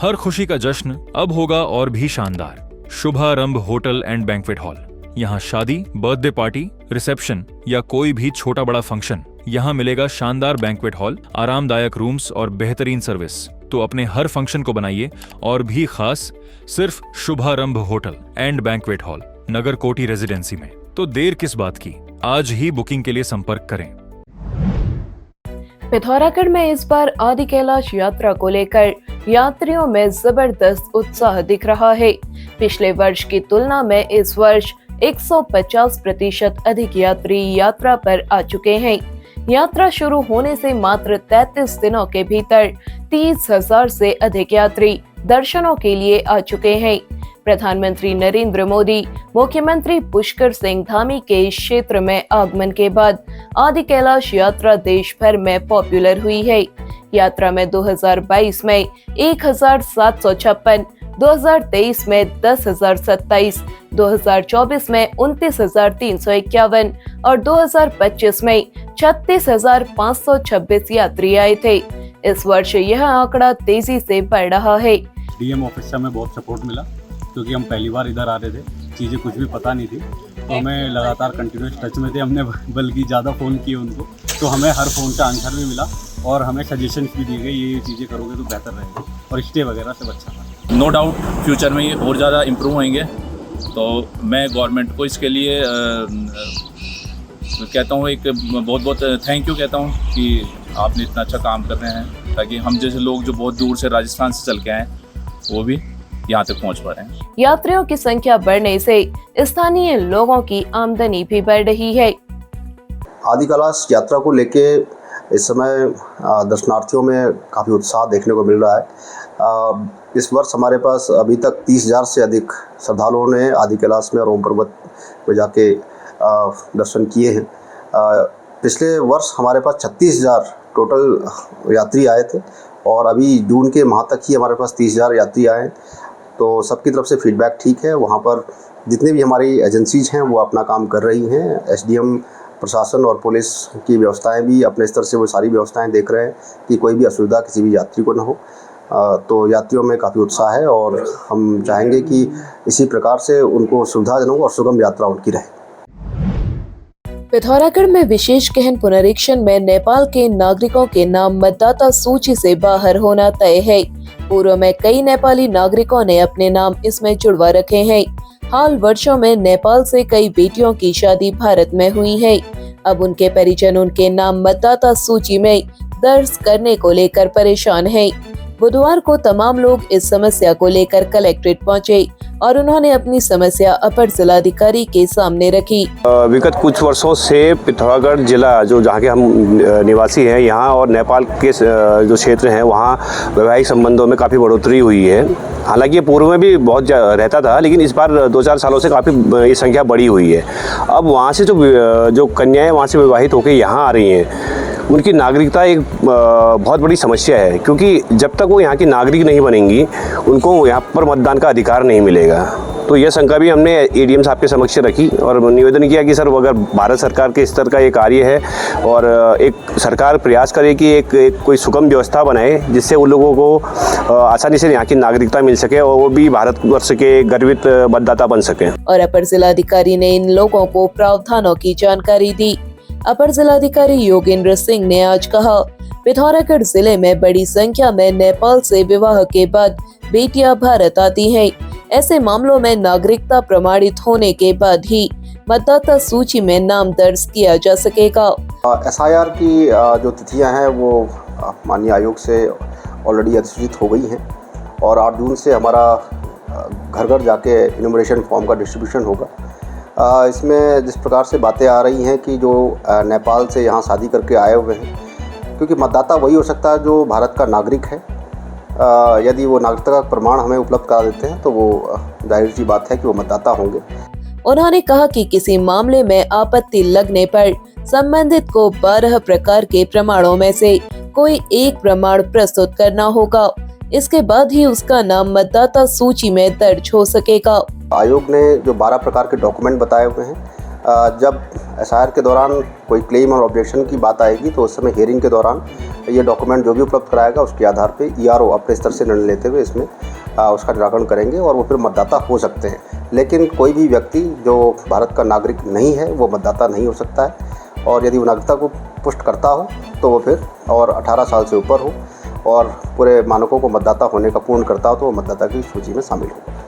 हर खुशी का जश्न अब होगा और भी शानदार। शुभारंभ होटल एंड बैंक्वेट हॉल। यहाँ शादी, बर्थडे पार्टी, रिसेप्शन या कोई भी छोटा बड़ा फंक्शन, यहाँ मिलेगा शानदार बैंक्वेट हॉल, आरामदायक रूम्स और बेहतरीन सर्विस। तो अपने हर फंक्शन को बनाइए और भी खास सिर्फ शुभारंभ होटल एंड बैंक्वेट हॉल, नगर कोटी रेजिडेंसी में। तो देर किस बात की, आज ही बुकिंग के लिए संपर्क करें। पिथौरागढ़ में इस बार आदि कैलाश यात्रा को लेकर यात्रियों में जबरदस्त उत्साह दिख रहा है। पिछले वर्ष की तुलना में इस वर्ष 150% अधिक यात्री यात्रा पर आ चुके हैं। यात्रा शुरू होने से मात्र 33 दिनों के भीतर 30,000 से अधिक यात्री दर्शनों के लिए आ चुके हैं। प्रधानमंत्री नरेंद्र मोदी, मुख्यमंत्री पुष्कर सिंह धामी के इस क्षेत्र में आगमन के बाद आदि कैलाश यात्रा देश भर में पॉपुलर हुई है। यात्रा में 2022 में 1,756, 2023 में 10,027, 2024 में 29,351 और 2025 में 36,526 यात्री आए थे। इस वर्ष यह आंकड़ा तेजी से बढ़ रहा है। डीएम ऑफिस से हमें बहुत सपोर्ट मिला, क्योंकि हम पहली बार इधर आ रहे थे, चीज़ें कुछ भी पता नहीं थी, तो हमें लगातार कंटिन्यूस टच में थे। हमने बल्कि ज़्यादा फ़ोन किए उनको, तो हमें हर फ़ोन का आंसर भी मिला और हमें सजेशंस भी दिए गए, ये चीज़ें करोगे तो बेहतर रहेगा, और स्टे वगैरह सब अच्छा था। नो डाउट फ्यूचर में ये और ज़्यादा इम्प्रूव होंगे। तो मैं गवर्नमेंट को इसके लिए कहता हूँ, एक बहुत बहुत थैंक यू कहता हूँ कि आपने इतना अच्छा काम कर रहे हैं, ताकि हम जैसे लोग जो बहुत दूर से राजस्थान से चल के आए वो भी यहाँ तक पहुँच पा रहे हैं। यात्रियों की संख्या बढ़ने से स्थानीय लोगों की आमदनी भी बढ़ रही है। आदि कैलाश यात्रा को लेके इस समय दर्शनार्थियों में काफ़ी उत्साह देखने को मिल रहा है। इस वर्ष हमारे पास अभी तक 30,000 से अधिक श्रद्धालुओं ने आदि कैलाश में और ओम पर्वत में जाके दर्शन किए हैं। पिछले वर्ष हमारे पास 36,000 टोटल यात्री आए थे, और अभी जून के माह तक ही हमारे पास 30,000 यात्री आए। तो सबकी तरफ से फीडबैक ठीक है। वहाँ पर जितनी भी हमारी एजेंसीज हैं वो अपना काम कर रही हैं। एसडीएम, प्रशासन और पुलिस की व्यवस्थाएं भी अपने स्तर से वो सारी व्यवस्थाएं देख रहे हैं कि कोई भी असुविधा किसी भी यात्री को न हो। तो यात्रियों में काफ़ी उत्साह है, और हम चाहेंगे कि इसी प्रकार से उनको सुविधाजनक और सुगम यात्रा उनकी रहे। पिथौरागढ़ में विशेष गहन पुनरीक्षण में नेपाल के नागरिकों के नाम मतदाता सूची से बाहर होना तय है। पूर्व में कई नेपाली नागरिकों ने अपने नाम इसमें जुड़वा रखे हैं। हाल वर्षों में नेपाल से कई बेटियों की शादी भारत में हुई है। अब उनके परिजन उनके नाम मतदाता सूची में दर्ज करने को लेकर परेशान हैं। बुधवार को तमाम लोग इस समस्या को लेकर कलेक्ट्रेट पहुंचे और उन्होंने अपनी समस्या अपर जिलाधिकारी के सामने रखी। विगत कुछ वर्षों से पिथौरागढ़ जिला जो जहाँ के हम निवासी हैं, यहाँ और नेपाल के जो क्षेत्र हैं वहाँ वैवाहिक संबंधों में काफ़ी बढ़ोतरी हुई है। हालांकि ये पूर्व में भी बहुत रहता था, लेकिन इस बार 2-4 सालों से काफ़ी ये संख्या बढ़ी हुई है। अब वहाँ से जो कन्याएँ वहाँ से विवाहित होकर यहाँ आ रही हैं, उनकी नागरिकता एक बहुत बड़ी समस्या है, क्योंकि जब तक वो यहाँ की नागरिक नहीं बनेंगी उनको यहाँ पर मतदान का अधिकार नहीं मिलेगा। तो यह शंका भी हमने एडीएम साहब के समक्ष रखी और निवेदन किया कि सर, अगर भारत सरकार के स्तर का ये कार्य है और एक सरकार प्रयास करे कि एक कोई सुगम व्यवस्था बनाए जिससे उन लोगों को आसानी से यहाँ की नागरिकता मिल सके और वो भी भारतवर्ष के गर्वित मतदाता बन सके। और अपर जिलाधिकारी ने इन लोगों को प्रावधानों की जानकारी दी। अपर जिलाधिकारी योगेंद्र सिंह ने आज कहा, पिथौरागढ़ जिले में बड़ी संख्या में नेपाल से विवाह के बाद बेटियां भारत आती हैं। ऐसे मामलों में नागरिकता प्रमाणित होने के बाद ही मतदाता सूची में नाम दर्ज किया जा सकेगा। एसआईआर की जो तिथियां हैं वो माननीय आयोग से ऑलरेडी अधिसूचित हो गई हैं, और 8 जून से हमारा घर घर जाके इन्यूमरेशन फॉर्म का डिस्ट्रीब्यूशन होगा। इसमें जिस प्रकार से बातें आ रही हैं कि जो नेपाल से यहाँ शादी करके आए हुए हैं, क्योंकि मतदाता वही हो सकता है जो भारत का नागरिक है। यदि वो नागरिकता का प्रमाण हमें उपलब्ध करा देते हैं तो वो जाहिर सी बात है कि वो मतदाता होंगे। उन्होंने कहा कि किसी मामले में आपत्ति लगने पर संबंधित को 12 प्रकार के प्रमाणों में से कोई एक प्रमाण प्रस्तुत करना होगा। इसके बाद ही उसका नाम मतदाता सूची में दर्ज हो सकेगा। आयोग ने जो 12 प्रकार के डॉक्यूमेंट बताए हुए हैं, जब एसआईआर के दौरान कोई क्लेम और ऑब्जेक्शन की बात आएगी तो उस समय हियरिंग के दौरान ये डॉक्यूमेंट जो भी उपलब्ध कराएगा उसके आधार पे ईआरओ अपने स्तर से निर्णय लेते हुए इसमें उसका निराकरण करेंगे और वो फिर मतदाता हो सकते हैं। लेकिन कोई भी व्यक्ति जो भारत का नागरिक नहीं है वो मतदाता नहीं हो सकता है, और यदि वो नागरिकता को पुष्ट करता हो तो वो फिर और 18 साल से ऊपर हो और पूरे मानकों को मतदाता होने का पूर्ण करता हो तो वो मतदाता की सूची में शामिल हो।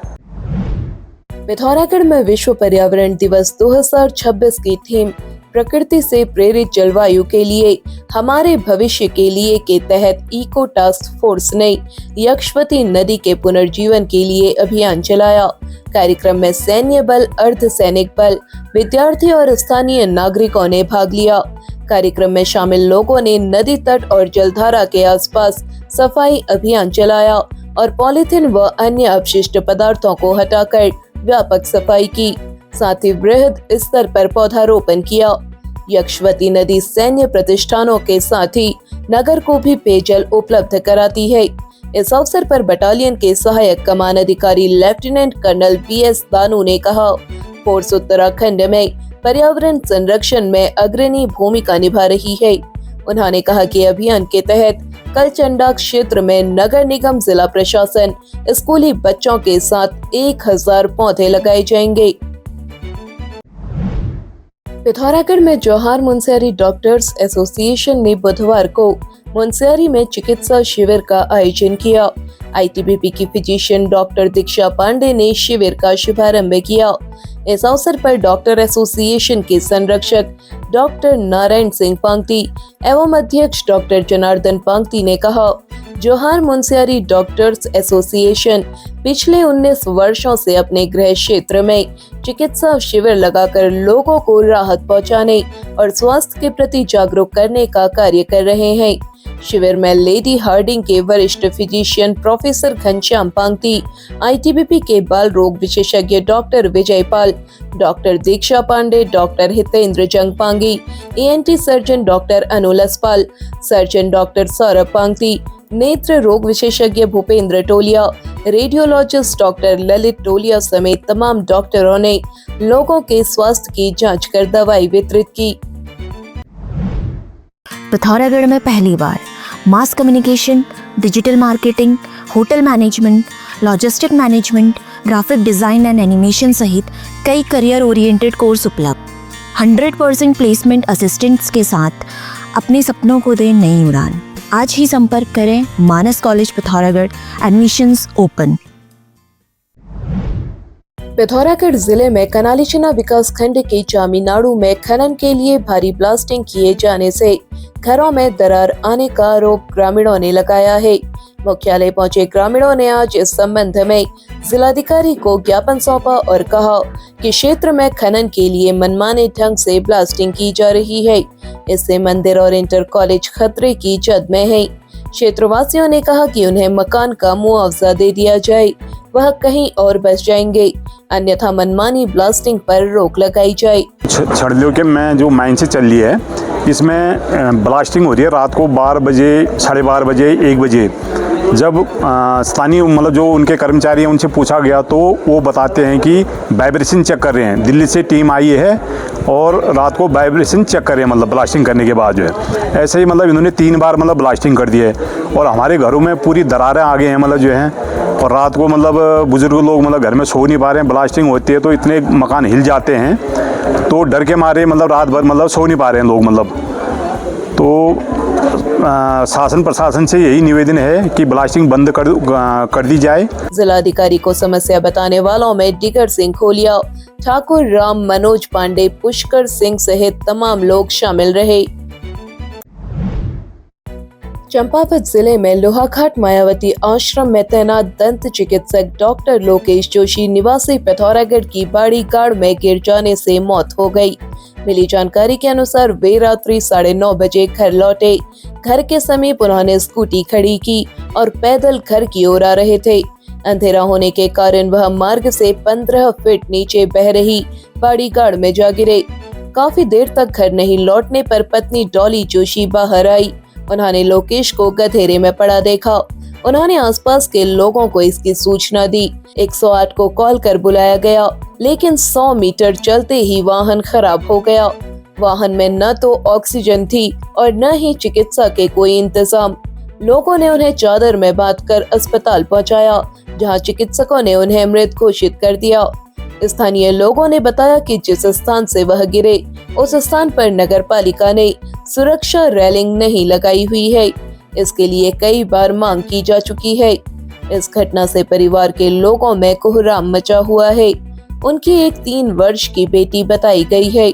पिथौरागढ़ में विश्व पर्यावरण दिवस 2026 की थीम प्रकृति से प्रेरित जलवायु के लिए हमारे भविष्य के लिए के तहत इको टास्क फोर्स ने यक्षवती नदी के पुनर्जीवन के लिए अभियान चलाया। कार्यक्रम में सैन्य बल, अर्धसैनिक बल, विद्यार्थी और स्थानीय नागरिकों ने भाग लिया। कार्यक्रम में शामिल लोगों ने नदी तट और जलधारा के आसपास सफाई अभियान चलाया और पॉलीथीन व अन्य अपशिष्ट पदार्थों को हटाकर व्यापक सफाई की। साथ ही बृहद स्तर पर पौधारोपण किया। यक्षवती नदी सैन्य प्रतिष्ठानों के साथ ही नगर को भी पेयजल उपलब्ध कराती है। इस अवसर पर बटालियन के सहायक कमान अधिकारी लेफ्टिनेंट कर्नल PS दानू ने कहा, फोर्स उत्तराखंड में पर्यावरण संरक्षण में अग्रणी भूमिका निभा रही है। उन्होंने कहा कि अभियान के तहत कलचंडा क्षेत्र में नगर निगम, जिला प्रशासन, स्कूली बच्चों के साथ 1000 पौधे लगाए जाएंगे। पिथौरागढ़ में जौहार मुंशियारी डॉक्टर्स एसोसिएशन ने बुधवार को मुंशियारी में चिकित्सा शिविर का आयोजन किया। ITBP की फिजिशियन डॉक्टर दीक्षा पांडे ने शिविर का शुभारंभ किया। इस अवसर पर डॉक्टर एसोसिएशन के संरक्षक डॉक्टर नारायण सिंह पांगती एवं अध्यक्ष डॉक्टर जनार्दन पांगती ने कहा, जौहार मुंशियारी डॉक्टर्स एसोसिएशन पिछले 19 वर्षों से अपने गृह क्षेत्र में चिकित्सा शिविर लगाकर लोगों को राहत पहुंचाने और स्वास्थ्य के प्रति जागरूक करने का कार्य कर रहे हैं। शिविर में लेडी हार्डिंग के वरिष्ठ physician professor Ghanshyam Pangti, ITBP के बाल रोग विशेषज्ञ doctor Vijay Pal, doctor Diksha Pande, doctor Hitendra Jangpangi, ENT surgeon doctor Anulas Pal, surgeon doctor Saurabh Pangti, नेत्र रोग विशेषज्ञ भूपेंद्र टोलिया, रेडियोलॉजिस्ट डॉक्टर ललित टोलिया समेत तमाम डॉक्टरों ने लोगों के स्वास्थ्य की जांच कर दवाई वितरित की। पिथौरागढ़ में पहली बार mass communication, digital marketing, hotel management, logistic management, graphic design and animation सहित कई करियर ओरिएंटेड कोर्स उपलब्ध। 100% प्लेसमेंट असिस्टेंट्स के साथ अपने सपनों को दें नई उड़ान। आज ही संपर्क करें Manas college Pithoragarh, admissions open. Pithoragarh जिले में कनालीचना विकास खंड के चामीनाड़ू में खनन के लिए भारी ब्लास्टिंग किए जाने से घरों में दरार आने का आरोप ग्रामीणों ने लगाया है। मुख्यालय पहुंचे ग्रामीणों ने आज इस संबंध में जिलाधिकारी को ज्ञापन सौंपा और कहा कि क्षेत्र में खनन के लिए मनमाने ढंग से ब्लास्टिंग की जा रही है। इससे मंदिर और इंटर कॉलेज खतरे की जद में है। क्षेत्रवासियों ने कहा कि उन्हें मकान का मुआवजा दे दिया जाए, वह कहीं और बस जाएंगे, अन्यथा मनमानी ब्लास्टिंग पर रोक लगाई जाए। छड़लियों के में जो माइन से चल रही है, इसमें ब्लास्टिंग हो रही है रात को 12 बजे, 12:30 बजे, 1 बजे। जब स्थानीय मतलब जो उनके कर्मचारी हैं उनसे पूछा गया तो वो बताते हैं कि वाइब्रेशन चेक कर रहे हैं, दिल्ली से टीम आई है और रात को वाइब्रेशन चेक कर रहे हैं, मतलब ब्लास्टिंग करने के बाद जो है ऐसे ही मतलब इन्होंने 3 बार मतलब ब्लास्टिंग कर दी है और हमारे घरों में पूरी दरारें आ गए हैं मतलब जो हैं। और रात को मतलब बुजुर्ग लोग मतलब घर में सो नहीं पा रहे हैं, ब्लास्टिंग होती है तो इतने मकान हिल जाते हैं तो डर के मारे मतलब रात भर मतलब सो नहीं पा रहे हैं लोग मतलब। तो शासन प्रशासन से यही निवेदन है कि ब्लास्टिंग बंद कर दी जाए। जिलाधिकारी को समस्या बताने वालों में डिगर सिंह खोलिया, ठाकुर राम, मनोज पांडे, पुष्कर सिंह सहित तमाम लोग शामिल रहे। चंपावत जिले में लोहाघाट मायावती आश्रम में तैनात दंत चिकित्सक डॉक्टर लोकेश जोशी निवासी पिथौरागढ़ की बाड़ी गाड़ में गिर जाने से मौत हो गई। मिली जानकारी के अनुसार वे रात्रि 9:30 बजे घर लौटे। घर के समीप उन्होंने स्कूटी खड़ी की और पैदल घर की ओर आ रहे थे। अंधेरा होने के कारण वह मार्ग से 15 फीट नीचे बह रही बाड़ी गाड़ में जा गिरे। काफी देर तक घर नहीं लौटने पर पत्नी डॉली जोशी बाहर आई। उन्होंने लोकेश को गधेरे में पड़ा देखा। उन्होंने आसपास के लोगों को इसकी सूचना दी। 108 को कॉल कर बुलाया गया, लेकिन 100 मीटर चलते ही वाहन खराब हो गया। वाहन में न तो ऑक्सीजन थी और न ही चिकित्सा के कोई इंतजाम। लोगों ने उन्हें चादर में बांधकर अस्पताल पहुंचाया, जहां चिकित्सकों ने उन्हें मृत घोषित कर दिया। स्थानीय लोगों ने बताया कि जिस स्थान से वह गिरे, उस स्थान पर नगरपालिका ने सुरक्षा रेलिंग नहीं लगाई हुई है। इसके लिए कई बार मांग की जा चुकी है। इस घटना से परिवार के लोगों में कोहराम मचा हुआ है। उनकी एक 3 वर्ष की बेटी बताई गई है।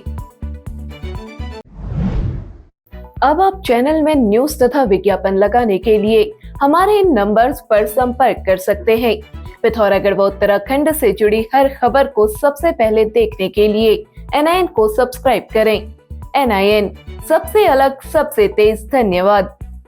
अब आप चैनल में न्यूज तथा विज्ञापन लगाने के लिए हमारे इन नंबर्स पर संपर्क कर सकते हैं। पिथौरागढ़ व उत्तराखंड से जुड़ी हर खबर को सबसे पहले देखने के लिए NIN को सब्सक्राइब करें। NIN, सबसे अलग, सबसे तेज। धन्यवाद।